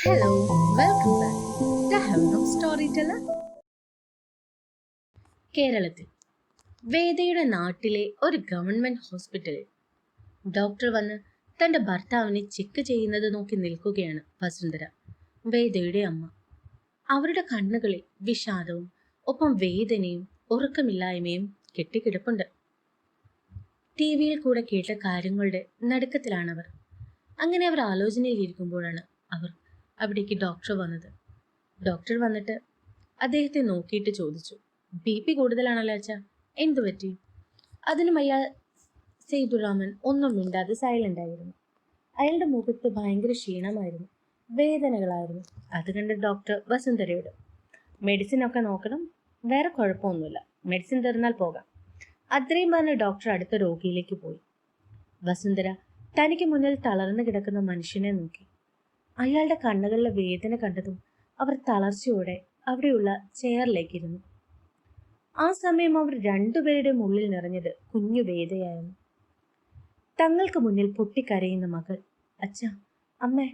Hello, welcome back. The Heaven of Storyteller. കേരളത്തിൽ വേദയുടെ നാട്ടിലെ ഒരു ഗവൺമെന്റ് ഹോസ്പിറ്റലിൽ ഡോക്ടർ വന്ന് തന്റെ ഭർത്താവിനെ ചെക്ക് ചെയ്യുന്നത് നോക്കി നിൽക്കുകയാണ് വസുന്ധര, വേദയുടെ അമ്മ. അവരുടെ കണ്ണുകളിൽ വിഷാദവും ഒപ്പം വേദനയും ഉറക്കമില്ലായ്മയും കെട്ടിക്കിടപ്പുണ്ട്. ടി വിയിൽ കൂടെ കേട്ട കാര്യങ്ങളുടെ നടുക്കത്തിലാണവർ. അങ്ങനെ അവർ ആലോചനയിലിരിക്കുമ്പോഴാണ് അവർ അവിടേക്ക് ഡോക്ടർ വന്നത്. ഡോക്ടർ വന്നിട്ട് അദ്ദേഹത്തെ നോക്കിയിട്ട് ചോദിച്ചു, BP കൂടുതലാണല്ലോ അച്ഛാ, എന്തു പറ്റി? അതിനും അയാൾ സേതുരാമൻ ഒന്നും മിണ്ടാതെ സൈലന്റ് ആയിരുന്നു. അയാളുടെ മുഖത്ത് ഭയങ്കര ക്ഷീണമായിരുന്നു, വേദനകളായിരുന്നു. അത് കണ്ട് ഡോക്ടർ വസുന്ധരയോട്, മെഡിസിൻ ഒക്കെ നോക്കണം, വേറെ കുഴപ്പമൊന്നുമില്ല, മെഡിസിൻ തീർന്നാൽ പോകാം. അത്രയും പറഞ്ഞ് ഡോക്ടർ അടുത്ത രോഗിയിലേക്ക് പോയി. വസുന്ധര തനിക്ക് മുന്നിൽ തളർന്നു കിടക്കുന്ന മനുഷ്യനെ നോക്കി. അയാളുടെ കണ്ണുകളിലെ വേദന കണ്ടതും അവർ തളർച്ചയോടെ അവിടെയുള്ള ചെയറിലേക്കിരുന്നു. ആ സമയം അവർ രണ്ടുപേരുടെയും ഉള്ളിൽ നിറഞ്ഞത് കുഞ്ഞു വേദയായിരുന്നു. തങ്ങൾക്ക് മുന്നിൽ പൊട്ടിക്കരയുന്ന മകൾ. അച്ഛാ, അമ്മേ,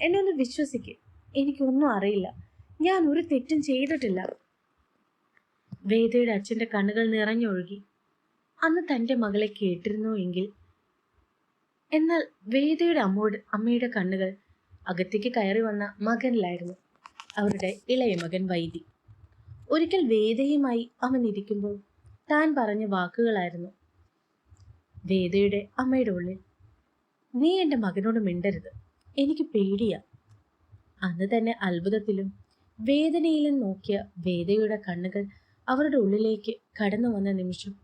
എന്നെ ഒന്ന് വിശ്വസിക്ക്, എനിക്കൊന്നും അറിയില്ല, ഞാൻ ഒരു തെറ്റും ചെയ്തിട്ടില്ല. വേദയുടെ അച്ഛൻ്റെ കണ്ണുകൾ നിറഞ്ഞൊഴുകി. അന്ന് തൻ്റെ മകളെ കേട്ടിരുന്നു എങ്കിൽ. എന്നാൽ വേദയുടെ അമ്മയുടെ കണ്ണുകൾ അകത്തേക്ക് കയറി വന്ന മകനിലായിരുന്നു, അവരുടെ ഇളയ മകൻ വൈദി. ഒരിക്കൽ വേദയുമായി അവൻ ഇരിക്കുമ്പോൾ താൻ പറഞ്ഞ വാക്കുകളായിരുന്നു വേദയുടെ അമ്മയുടെ ഉള്ളിൽ. നീ എൻ്റെ മകനോട് മിണ്ടരുത്, എനിക്ക് പേടിയാ. അന്ന് തന്നെ അത്ഭുതത്തിലും വേദനയിലും നോക്കിയ വേദയുടെ കണ്ണുകൾ അവരുടെ ഉള്ളിലേക്ക് കടന്നു വന്ന നിമിഷം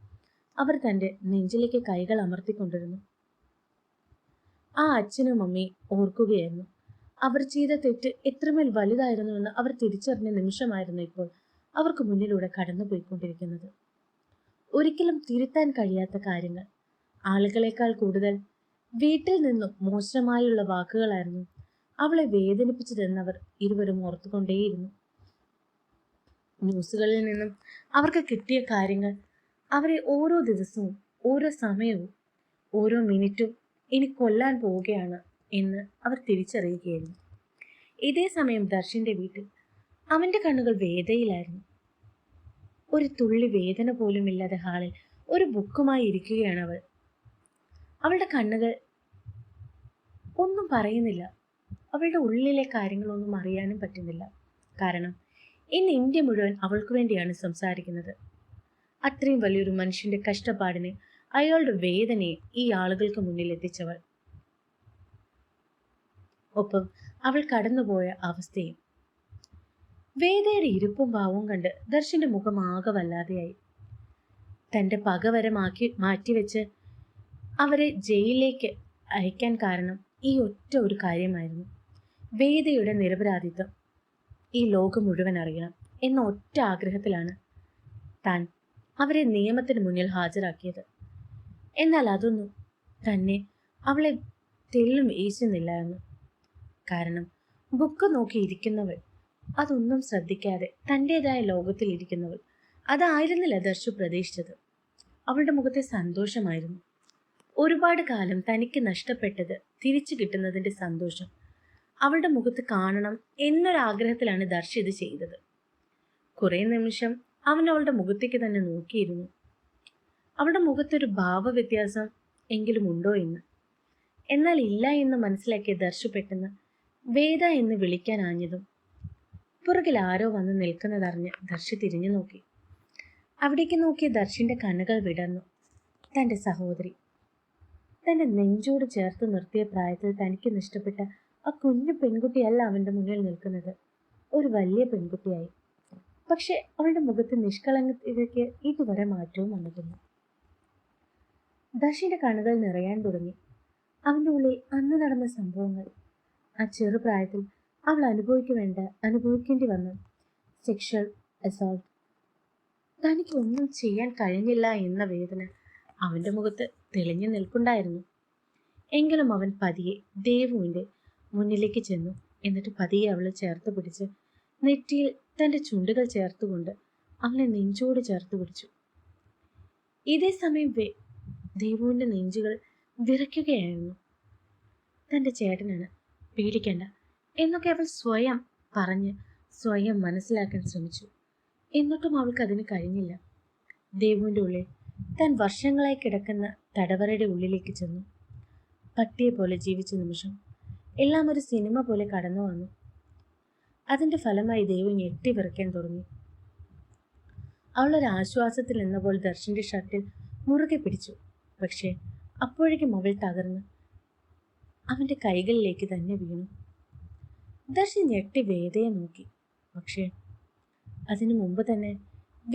അവർ തൻ്റെ നെഞ്ചിലേക്ക് കൈകൾ അമർത്തിക്കൊണ്ടിരുന്നു. ആ അച്ഛനും അമ്മയും ഓർക്കുകയായിരുന്നു. അവർ ചെയ്ത തെറ്റ് എത്രമേൽ വലുതായിരുന്നുവെന്ന് അവർ തിരിച്ചറിഞ്ഞ നിമിഷമായിരുന്നു ഇപ്പോൾ അവർക്ക് മുന്നിലൂടെ കടന്നുപോയിക്കൊണ്ടിരിക്കുന്നത്. ഒരിക്കലും തിരുത്താൻ കഴിയാത്ത കാര്യങ്ങൾ, ആളുകളെക്കാൾ കൂടുതൽ വീട്ടിൽ നിന്നും മോശമായുള്ള വാക്കുകളായിരുന്നു അവളെ വേദനിപ്പിച്ചതെന്നവർ ഇരുവരും ഓർത്തുകൊണ്ടേയിരുന്നു. ന്യൂസുകളിൽ നിന്നും അവർക്ക് കിട്ടിയ കാര്യങ്ങൾ അവരെ ഓരോ ദിവസവും, ഓരോ സമയവും, ഓരോ മിനിറ്റും ഇനി കൊല്ലാൻ പോവുകയാണ് എന്ന് അവർ തിരിച്ചറിയുകയായിരുന്നു. ഇതേ സമയം ദർശന്റെ വീട്ടിൽ അവന്റെ കണ്ണുകൾ വേദയിലായിരുന്നു. ഒരു തുള്ളി വേദന പോലും ഇല്ലാതെ ഹാളിൽ ഒരു ബുക്കുമായി ഇരിക്കുകയാണ് അവൾ. അവളുടെ കണ്ണുകൾ ഒന്നും പറയുന്നില്ല. അവളുടെ ഉള്ളിലെ കാര്യങ്ങളൊന്നും അറിയാനും പറ്റുന്നില്ല. കാരണം ഇന്ന് ഇന്ത്യ മുഴുവൻ അവൾക്ക് വേണ്ടിയാണ് സംസാരിക്കുന്നത്. അത്രയും വലിയൊരു മനുഷ്യന്റെ കഷ്ടപ്പാടിനെ, അയാളുടെ വേദനയെ ഈ ആളുകൾക്ക് മുന്നിൽ എത്തിച്ചവൾ. ഒപ്പം അവൾ കടന്നുപോയ അവസ്ഥയും. വേദയുടെ ഇരിപ്പും ഭാവവും കണ്ട് ദർശന്റെ മുഖം ആകെ വല്ലാതെയായി. തൻ്റെ പകവരെ മാറ്റിവെച്ച് അവരെ ജയിലിലേക്ക് അയക്കാൻ കാരണം ഈ ഒറ്റ ഒരു കാര്യമായിരുന്നു. വേദയുടെ നിരപരാധിത്വം ഈ ലോകം മുഴുവൻ അറിയണം എന്ന ഒറ്റ ആഗ്രഹത്തിലാണ് താൻ അവരെ നിയമത്തിന് മുന്നിൽ ഹാജരാക്കിയത്. എന്നാൽ അതൊന്നും തന്നെ അവളെ തെല്ലും വീശുന്നില്ലായിരുന്നു. കാരണം ബുക്ക് നോക്കിയിരിക്കുന്നവൾ, അതൊന്നും ശ്രദ്ധിക്കാതെ തൻ്റെതായ ലോകത്തിൽ ഇരിക്കുന്നവൾ, അതായിരുന്നില്ല ദർശു പ്രതീക്ഷിച്ചത്. അവളുടെ മുഖത്തെ സന്തോഷമായിരുന്നു. ഒരുപാട് കാലം തനിക്ക് നഷ്ടപ്പെട്ടത് തിരിച്ചു കിട്ടുന്നതിൻ്റെ സന്തോഷം അവളുടെ മുഖത്ത് കാണണം എന്നൊരാഗ്രഹത്തിലാണ് ദർശ് ഇത് ചെയ്തത്. കുറേ നിമിഷം അവൻ അവളുടെ മുഖത്തേക്ക് തന്നെ നോക്കിയിരുന്നു. അവളുടെ മുഖത്തൊരു ഭാവവ്യത്യാസം എങ്കിലും ഉണ്ടോ എന്ന്. എന്നാൽ ഇല്ല എന്ന് മനസ്സിലാക്കിയ ദർശു പെട്ടെന്ന് വേദ എന്ന് വിളിക്കാൻ ആഞ്ഞതും പുറകിൽ ആരോ വന്ന് നിൽക്കുന്നതറിഞ്ഞ് ദർശി തിരിഞ്ഞു നോക്കി. അവിടേക്ക് നോക്കിയ ദർശിന്റെ കണ്ണുകൾ വിടർന്നു. തൻ്റെ സഹോദരി, തൻ്റെ നെഞ്ചോട് ചേർത്ത് നിർത്തിയ പ്രായത്തിൽ തനിക്ക് നഷ്ടപ്പെട്ട ആ കുഞ്ഞു പെൺകുട്ടിയല്ല അവൻ്റെ മുന്നിൽ നിൽക്കുന്നത്, ഒരു വലിയ പെൺകുട്ടിയായി. പക്ഷെ അവളുടെ മുഖത്ത് നിഷ്കളങ്കതയ്ക്ക് ഇതുവരെ മാറ്റവും വന്നിട്ടില്ല. ദർശിന്റെ കണ്ണുകൾ നിറയാൻ തുടങ്ങി. അവൻ്റെ ഉള്ളിൽ അന്ന് നടന്ന സംഭവങ്ങൾ, ആ ചെറുപ്രായത്തിൽ അവൾ അനുഭവിക്കേണ്ടി വന്ന സെക്ഷൽ അസോൾട്ട്, തനിക്ക് ഒന്നും ചെയ്യാൻ കഴിഞ്ഞില്ല എന്ന വേദന അവൻ്റെ മുഖത്ത് തെളിഞ്ഞു നിൽപ്പുണ്ടായിരുന്നു. എങ്കിലും അവൻ പതിയെ ദേവുവിൻ്റെ മുന്നിലേക്ക് ചെന്നു. എന്നിട്ട് പതിയെ അവളെ ചേർത്ത് പിടിച്ച് നെറ്റിയിൽ തൻ്റെ ചുണ്ടുകൾ ചേർത്തുകൊണ്ട് അവളെ നെഞ്ചോട് ചേർത്ത് പിടിച്ചു. ഇതേ സമയം ദേവുവിൻ്റെ നെഞ്ചുകൾ വിറയ്ക്കുകയായിരുന്നു. തൻ്റെ ചേട്ടനാണ്, പേടിക്കണ്ട, എന്നൊക്കെ അവൾ സ്വയം പറഞ്ഞ് സ്വയം മനസ്സിലാക്കാൻ ശ്രമിച്ചു. എന്നിട്ടും അവൾക്ക് അതിന് കഴിഞ്ഞില്ല. ദേവുവിൻ്റെ ഉള്ളിൽ താൻ വർഷങ്ങളായി കിടക്കുന്ന തടവറയുടെ ഉള്ളിലേക്ക് ചെന്നു. പട്ടിയെ പോലെ ജീവിച്ച നിമിഷം എല്ലാം ഒരു സിനിമ പോലെ കടന്നു വന്നു. അതിൻ്റെ ഫലമായി ദേവു ഞെട്ടി വിറയ്ക്കാൻ തുടങ്ങി. അവളൊരു ആശ്വാസത്തിൽ എന്നപ്പോൾ ദർശന്റെ ഷർട്ടിൽ മുറുകെ പിടിച്ചു. പക്ഷേ അപ്പോഴേക്കും അവൾ തകർന്ന് അവൻ്റെ കൈകളിലേക്ക് തന്നെ വീണു. ദർശൻ ഞെട്ടി വേദയെ നോക്കി. പക്ഷേ അതിനു മുമ്പ് തന്നെ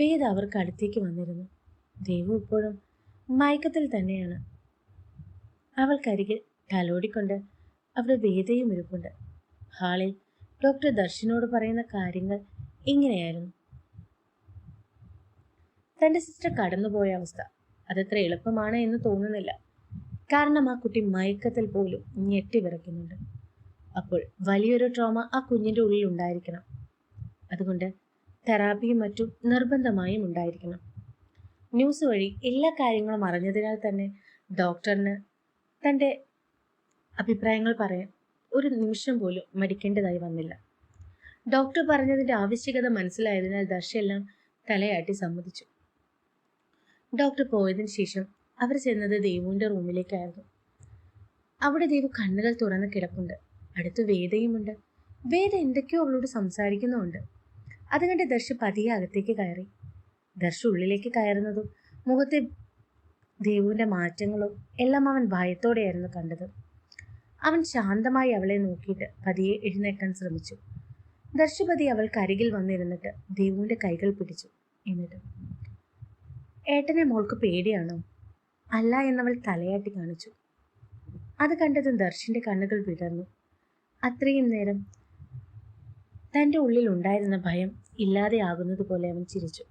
വേദ അവർക്ക് അടുത്തേക്ക് വന്നിരുന്നു. ദേവു ഇപ്പോഴും മയക്കത്തിൽ തന്നെയാണ്. അവൾക്കരികിൽ തലോടിക്കൊണ്ട് അവിടെ വേദയും ഇരിപ്പുണ്ട്. ഹാളിൽ ഡോക്ടർ ദർശനോട് പറയുന്ന കാര്യങ്ങൾ ഇങ്ങനെയായിരുന്നു. തൻ്റെ സിസ്റ്റർ കടന്നുപോയ അവസ്ഥ അതത്ര എളുപ്പമാണ് എന്ന് തോന്നുന്നില്ല. കാരണം ആ കുട്ടി മയക്കത്തിൽ പോലും ഞെട്ടി വിറയ്ക്കുന്നുണ്ട്. അപ്പോൾ വലിയൊരു ട്രോമ ആ കുഞ്ഞിൻ്റെ ഉള്ളിൽ ഉണ്ടായിരിക്കണം. അതുകൊണ്ട് തെറാപ്പിയും മറ്റും നിർബന്ധമായും ഉണ്ടായിരിക്കണം. ന്യൂസ് വഴി എല്ലാ കാര്യങ്ങളും അറിഞ്ഞതിനാൽ തന്നെ ഡോക്ടറിന് തൻ്റെ അഭിപ്രായങ്ങൾ പറയാൻ ഒരു നിമിഷം പോലും മടിക്കേണ്ടതായി വന്നില്ല. ഡോക്ടർ പറഞ്ഞതിൻ്റെ ആവശ്യകത മനസ്സിലായതിനാൽ ദർശയെല്ലാം തലയാട്ടി സമ്മതിച്ചു. ഡോക്ടർ പോയതിനു ശേഷം അവർ ചെന്നത് ദേവുവിൻ്റെ റൂമിലേക്കായിരുന്നു. അവിടെ ദേവു കണ്ണുകൾ തുറന്ന് കിടപ്പുണ്ട്. അടുത്ത് വേദയുമുണ്ട്. വേദ എന്തൊക്കെയോ അവളോട് സംസാരിക്കുന്നുമുണ്ട്. അത് കണ്ട് ദർശ പതിയെ അകത്തേക്ക് കയറി. ദർശ ഉള്ളിലേക്ക് കയറുന്നതും മുഖത്തെ ദേവുവിൻ്റെ മാറ്റങ്ങളും എല്ലാം അവൻ ഭയത്തോടെയായിരുന്നു കണ്ടത്. അവൻ ശാന്തമായി അവളെ നോക്കിയിട്ട് പതിയെ എഴുന്നേക്കാൻ ശ്രമിച്ചു. ദർശപതി അവൾക്ക് അരികിൽ വന്നിരുന്നിട്ട് ദേവുവിൻ്റെ കൈകൾ പിടിച്ചു. എന്നിട്ട്, ഏട്ടനെ മോൾക്ക് പേടിയാണോ? അല്ല എന്നവൾ തലയാട്ടി കാണിച്ചു. അത് കണ്ടതും ദർശന്റെ കണ്ണുകൾ വിടർന്നു. അത്രയും നേരം തൻ്റെ ഉള്ളിൽ ഉണ്ടായിരുന്ന ഭയം ഇല്ലാതെയാകുന്നത് പോലെ അവൻ ചിരിച്ചു.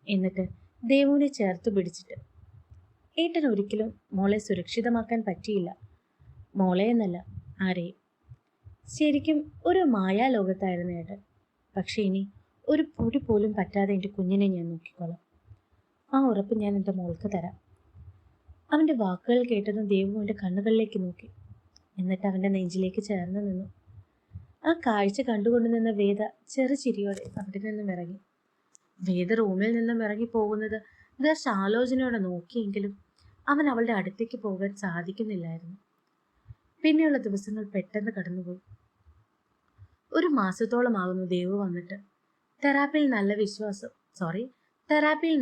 എന്നിട്ട് ദേവുവിനെ ചേർത്ത് പിടിച്ചിട്ട്, ഏട്ടൻ ഒരിക്കലും മോളെ സുരക്ഷിതമാക്കാൻ പറ്റിയില്ല. മോളെ എന്നല്ല, ആരെയും. ശരിക്കും ഒരു മായാലോകത്തായിരുന്നു ഏട്ടൻ. പക്ഷെ ഇനി ഒരു പൊടി പോലും പറ്റാതെ എൻ്റെ കുഞ്ഞിനെ ഞാൻ നോക്കിക്കോളാം. ആ ഉറപ്പ് ഞാൻ എൻ്റെ മോൾക്ക് തരാം. അവൻ്റെ വാക്കുകൾ കേട്ടതും ദേവു അവൻ്റെ കണ്ണുകളിലേക്ക് നോക്കി. എന്നിട്ട് അവൻ്റെ നെഞ്ചിലേക്ക് ചേർന്ന് നിന്നു. ആ കാഴ്ച കണ്ടുകൊണ്ട് നിന്ന വേദ ചെറുചിരിയോടെ അവിടെ നിന്നും ഇറങ്ങി. വേദ റൂമിൽ നിന്നും ഇറങ്ങി പോകുന്നത് ദർശ ആലോചനയോടെ നോക്കിയെങ്കിലും അവൻ അവളുടെ അടുത്തേക്ക് പോകാൻ സാധിക്കുന്നില്ലായിരുന്നു. പിന്നെയുള്ള ദിവസങ്ങൾ പെട്ടെന്ന് കടന്നുപോയി. ഒരു മാസത്തോളമാകുന്നു ദേവു വന്നിട്ട്. തെറാപ്പിയിൽ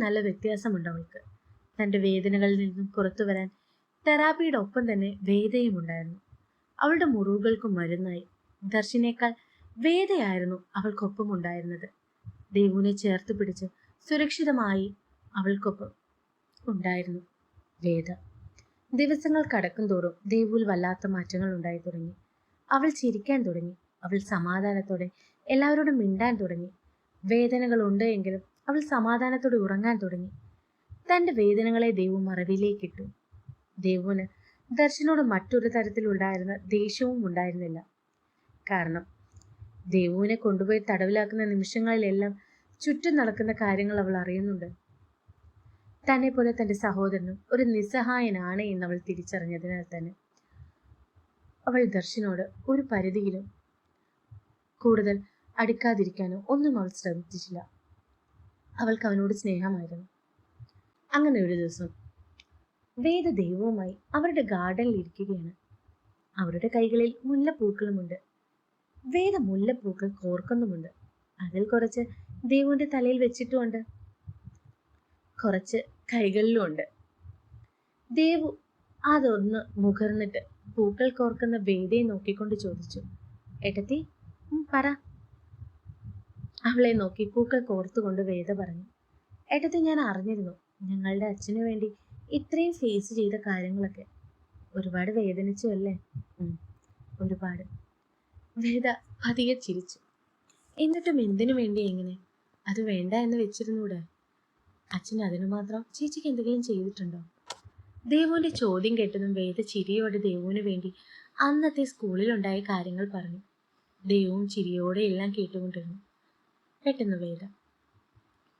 നല്ല വ്യത്യാസമുണ്ട് അവൾക്ക്. തൻ്റെ വേദനകളിൽ നിന്നും പുറത്തു വരാൻ തെറാപ്പിയുടെ ഒപ്പം തന്നെ വേദയും ഉണ്ടായിരുന്നു. അവളുടെ മുറിവുകൾക്കും മരുന്നായി. ദർശനേക്കാൾ വേദയായിരുന്നു അവൾക്കൊപ്പം ഉണ്ടായിരുന്നത്. ദേവുവിനെ ചേർത്ത് പിടിച്ച് സുരക്ഷിതമായി അവൾക്കൊപ്പം ഉണ്ടായിരുന്നു വേദ. ദിവസങ്ങൾ കടക്കും തോറും ദേവുവിൽ വല്ലാത്ത മാറ്റങ്ങൾ ഉണ്ടായി തുടങ്ങി. അവൾ ചിരിക്കാൻ തുടങ്ങി. അവൾ സമാധാനത്തോടെ എല്ലാവരോടും മിണ്ടാൻ തുടങ്ങി. വേദനകളുണ്ട് എങ്കിലും അവൾ സമാധാനത്തോടെ ഉറങ്ങാൻ തുടങ്ങി. തൻ്റെ വേദനകളെ ദേവു മറവിയിലേക്കിട്ടു. ദേവുവിന് ദർശനോട് മറ്റൊരു തരത്തിലുണ്ടായിരുന്ന ദേഷ്യവും ഉണ്ടായിരുന്നില്ല. കാരണം ദേവുവിനെ കൊണ്ടുപോയി തടവിലാക്കുന്ന നിമിഷങ്ങളിലെല്ലാം ചുറ്റും നടക്കുന്ന കാര്യങ്ങൾ അവൾ അറിയുന്നുണ്ട്. തന്നെ പോലെ തൻ്റെ സഹോദരനും ഒരു നിസ്സഹായനാണ് എന്നവൾ തിരിച്ചറിഞ്ഞതിനാൽ തന്നെ അവൾ ദർശനോട് ഒരു പരിധിയിലും കൂടുതൽ അടുക്കാതിരിക്കാനോ ഒന്നും അവൾ ശ്രമിച്ചില്ല. അവൾക്ക് അവനോട് സ്നേഹമായിരുന്നു. അങ്ങനെ ഒരു ദിവസം വേദ ദേവുവുമായി അവരുടെ ഗാർഡനിൽ ഇരിക്കുകയാണ്. അവരുടെ കൈകളിൽ മുല്ലപ്പൂക്കളുമുണ്ട്. വേദ മുല്ലപ്പൂക്കൾ കോർക്കുന്നുമുണ്ട്. അതിൽ കുറച്ച് ദേവുവിൻ്റെ തലയിൽ വെച്ചിട്ടുമുണ്ട്, കുറച്ച് കൈകളിലുമുണ്ട്. ദേവു അതൊന്ന് മുകർന്നിട്ട് പൂക്കൾ കോർക്കുന്ന വേദയെ നോക്കിക്കൊണ്ട് ചോദിച്ചു, ഏട്ടത്തി പറ. അവളെ നോക്കി പൂക്കൾ കോർത്തുകൊണ്ട് വേദ പറഞ്ഞു, ഏട്ടത്തി ഞാൻ അറിഞ്ഞിരുന്നു ഞങ്ങളുടെ അച്ഛന് വേണ്ടി ഇത്രയും ഫേസ് ചെയ്ത കാര്യങ്ങളൊക്കെ. ഒരുപാട് വേദനിച്ചു അല്ലേ? ഒരുപാട്. വേദ പതിയെ ചിരിച്ചു. എന്നിട്ടും എന്തിനു വേണ്ടി എങ്ങനെ? അത് വേണ്ട എന്ന് വെച്ചിരുന്നൂടെ? അച്ഛൻ അതിനു മാത്രം ചേച്ചിക്ക് എന്തെങ്കിലും ചെയ്തിട്ടുണ്ടോ? ദേവുവിൻ്റെ ചോദ്യം കേട്ടതും വേദ ചിരിയോടെ ദേവുവിന് വേണ്ടി അന്നത്തെ സ്കൂളിലുണ്ടായ കാര്യങ്ങൾ പറഞ്ഞു. ദേവും ചിരിയോടെ എല്ലാം കേട്ടുകൊണ്ടിരുന്നു. പെട്ടെന്ന് വേദ,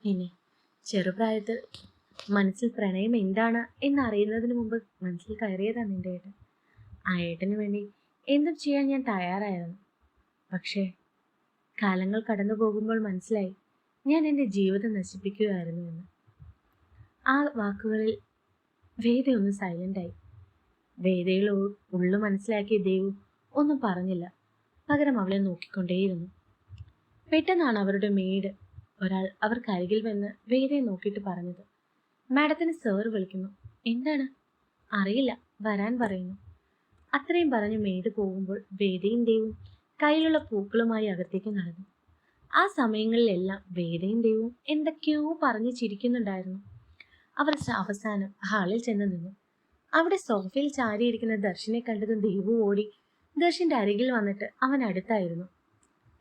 പിന്നെ ചെറുപ്രായത്തിൽ മനസ്സിൽ പ്രണയം എന്താണ് എന്നറിയുന്നതിന് മുമ്പ് മനസ്സിൽ കയറിയതാണ് എൻ്റെ ഏട്ടൻ. ആ ഏട്ടന് വേണ്ടി എന്തും ചെയ്യാൻ ഞാൻ തയ്യാറായിരുന്നു. പക്ഷേ കാലങ്ങൾ കടന്നു പോകുമ്പോൾ മനസ്സിലായി ഞാൻ എൻ്റെ ജീവിതം നശിപ്പിക്കുകയായിരുന്നു എന്ന്. ആ വാക്കുകളിൽ വേദ ഒന്ന് സൈലൻ്റായി. വേദയിൽ ഉള്ളു മനസ്സിലാക്കിയ ദേവു ഒന്നും പറഞ്ഞില്ല. പകരം അവളെ നോക്കിക്കൊണ്ടേയിരുന്നു. പെട്ടെന്നാണ് അവരുടെ മെയ്ഡ് ഒരാൾ അവർക്കരികിൽ വന്ന് വേദയെ നോക്കിയിട്ട് പറഞ്ഞത്, മാഡത്തിന് സാർ വിളിക്കുന്നു. എന്താണ്? അറിയില്ല, വരാൻ പറയുന്നു. അത്രയും പറഞ്ഞ് മെയ്ഡ് പോകുമ്പോൾ വേദയും ദേവും കയ്യിലുള്ള പൂക്കളുമായി അകത്തേക്ക് നടന്നു. ആ സമയങ്ങളിലെല്ലാം വേദയും ദേവും എന്തൊക്കെയോ പറഞ്ഞ് ചിരിക്കുന്നുണ്ടായിരുന്നു. അവർ അവസാനം ഹാളിൽ ചെന്ന് നിന്നു. അവിടെ സോഫയിൽ ചാരിയിരിക്കുന്ന ദർശനെ കണ്ടതും ദേവു ഓടി ദർശന്റെ അരികിൽ വന്നിട്ട് അവൻ അടുത്തായിരുന്നു.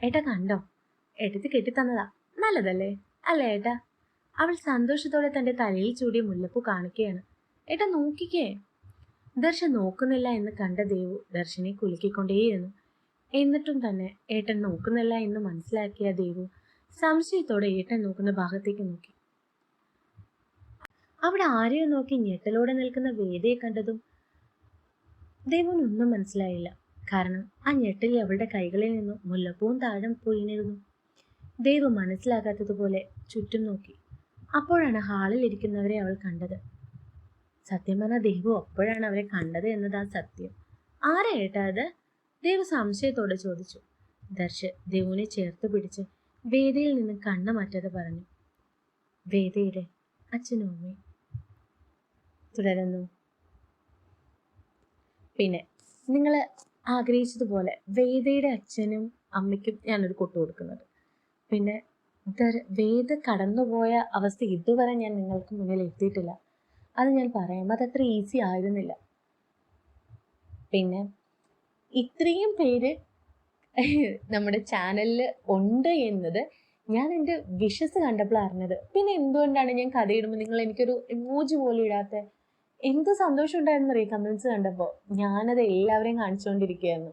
ഏട്ടാ കണ്ടോ? എടുത്ത് കെട്ടിത്തന്നതാ, നല്ലതല്ലേ അല്ലേ ഏട്ടാ? അവൾ സന്തോഷത്തോടെ തന്റെ തലയിൽ ചൂടിയ മുല്ലപ്പൂ കാണിക്കുകയാണ്. ഏട്ടാ നോക്കിക്കേ. ദർശൻ നോക്കുന്നില്ല എന്ന് കണ്ട ദേവു ദർശനെ കുലുക്കിക്കൊണ്ടേയിരുന്നു. എന്നിട്ടും തന്നെ ഏട്ടൻ നോക്കുന്നില്ല എന്ന് മനസ്സിലാക്കിയ ദേവു സംശയത്തോടെ ഏട്ടൻ നോക്കുന്ന ഭാഗത്തേക്ക് നോക്കി. അവിടെ ആരെയോ നോക്കി ഞെട്ടലോടെ നിൽക്കുന്ന വേദയെ കണ്ടതും ദേവുവിനൊന്നും മനസ്സിലായില്ല. കാരണം ആ ഞെട്ടലിൽ അവളുടെ കൈകളിൽ നിന്നും മുല്ലപ്പൂവും താഴെ പോയിരുന്നു. ദേവു മനസ്സിലാക്കാത്തതുപോലെ ചുറ്റും നോക്കി. അപ്പോഴാണ് ഹാളിൽ ഇരിക്കുന്നവരെ അവൾ കണ്ടത്. സത്യം പറഞ്ഞാൽ ദേവു അപ്പോഴാണ് അവരെ കണ്ടത് എന്നതാ സത്യം. ആരാ ഏട്ടാ അത്? ദേവു സംശയത്തോടെ ചോദിച്ചു. ദർശ് ദേവുവിനെ ചേർത്ത് പിടിച്ച് വേദയിൽ നിന്ന് കണ്ണു മാറ്റാതെ പറഞ്ഞു, വേദയുടെ അച്ഛനും അമ്മയും. തുടരുന്നു. പിന്നെ നിങ്ങൾ ആഗ്രഹിച്ചതുപോലെ വേദയുടെ അച്ഛനും അമ്മയ്ക്കും ഞാനൊരു കൊട്ടു കൊടുക്കുന്നത്. പിന്നെ വേദ കടന്നുപോയ അവസ്ഥ ഇതുവരെ ഞാൻ നിങ്ങൾക്ക് മുന്നിൽ എത്തിയിട്ടില്ല. അത് ഞാൻ പറയാം, അതത്ര ഈസി ആയിരുന്നില്ല. പിന്നെ ഇത്രയും പേര് നമ്മുടെ ചാനലിൽ ഉണ്ട് എന്നത് ഞാൻ എൻ്റെ വിഷസ് കണ്ടപ്പോൾ അറിഞ്ഞത്. പിന്നെ എന്തുകൊണ്ടാണ് ഞാൻ കഥയിടുമ്പോൾ നിങ്ങൾ എനിക്കൊരു ഇമോജി പോലും ഇടാത്ത? എന്ത് സന്തോഷം ഉണ്ടായിരുന്നു അറിയാം കമൻസ് കണ്ടപ്പോൾ. ഞാനത് എല്ലാവരെയും കാണിച്ചുകൊണ്ടിരിക്കുകയായിരുന്നു.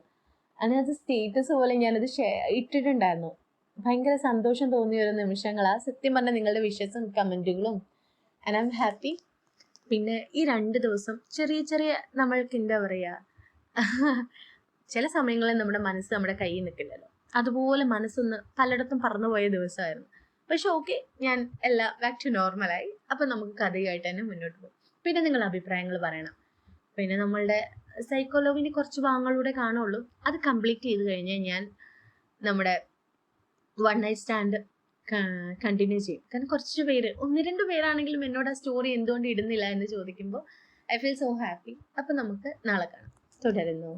അതിനകത്ത് സ്റ്റേറ്റസ് പോലെ ഞാനത് ഇട്ടിട്ടുണ്ടായിരുന്നു. ഭയങ്കര സന്തോഷം തോന്നിയ ഒരു നിമിഷങ്ങളാണ് സത്യം പറഞ്ഞാൽ നിങ്ങളുടെ വിഷസും കമൻറ്റുകളും. And I am happy. പിന്നെ ഈ 2 ദിവസം ചെറിയ ചെറിയ നമ്മൾക്ക് എന്താ പറയുക, ചില സമയങ്ങളിൽ നമ്മുടെ മനസ്സ് നമ്മുടെ കയ്യിൽ നിൽക്കില്ലല്ലോ, അതുപോലെ മനസ്സൊന്ന് പലയിടത്തും പറന്നുപോയ ദിവസമായിരുന്നു. പക്ഷെ ഓക്കെ, ഞാൻ എല്ലാം ബാക്ക് ടു നോർമലായി. അപ്പം നമുക്ക് കഥയായിട്ട് തന്നെ മുന്നോട്ട് പോകും. പിന്നെ നിങ്ങൾ അഭിപ്രായങ്ങൾ പറയണം. പിന്നെ നമ്മളുടെ സൈക്കോലോഗിൻ്റെ കുറച്ച് ഭാഗങ്ങളിലൂടെ കാണുള്ളൂ. അത് കംപ്ലീറ്റ് ചെയ്ത് കഴിഞ്ഞാൽ ഞാൻ നമ്മുടെ 1 നൈറ്റ് സ്റ്റാൻഡ് കണ്ടിന്യൂ ചെയ്യും. കാരണം കുറച്ച് പേര് 1-2 പേരാണെങ്കിലും എന്നോട് ആ സ്റ്റോറി എന്തുകൊണ്ട് ഇടുന്നില്ല എന്ന് ചോദിക്കുമ്പോൾ ഐ ഫീൽ സോ ഹാപ്പി. അപ്പം നമുക്ക് നാളെ കാണാം. തുടരുന്നു.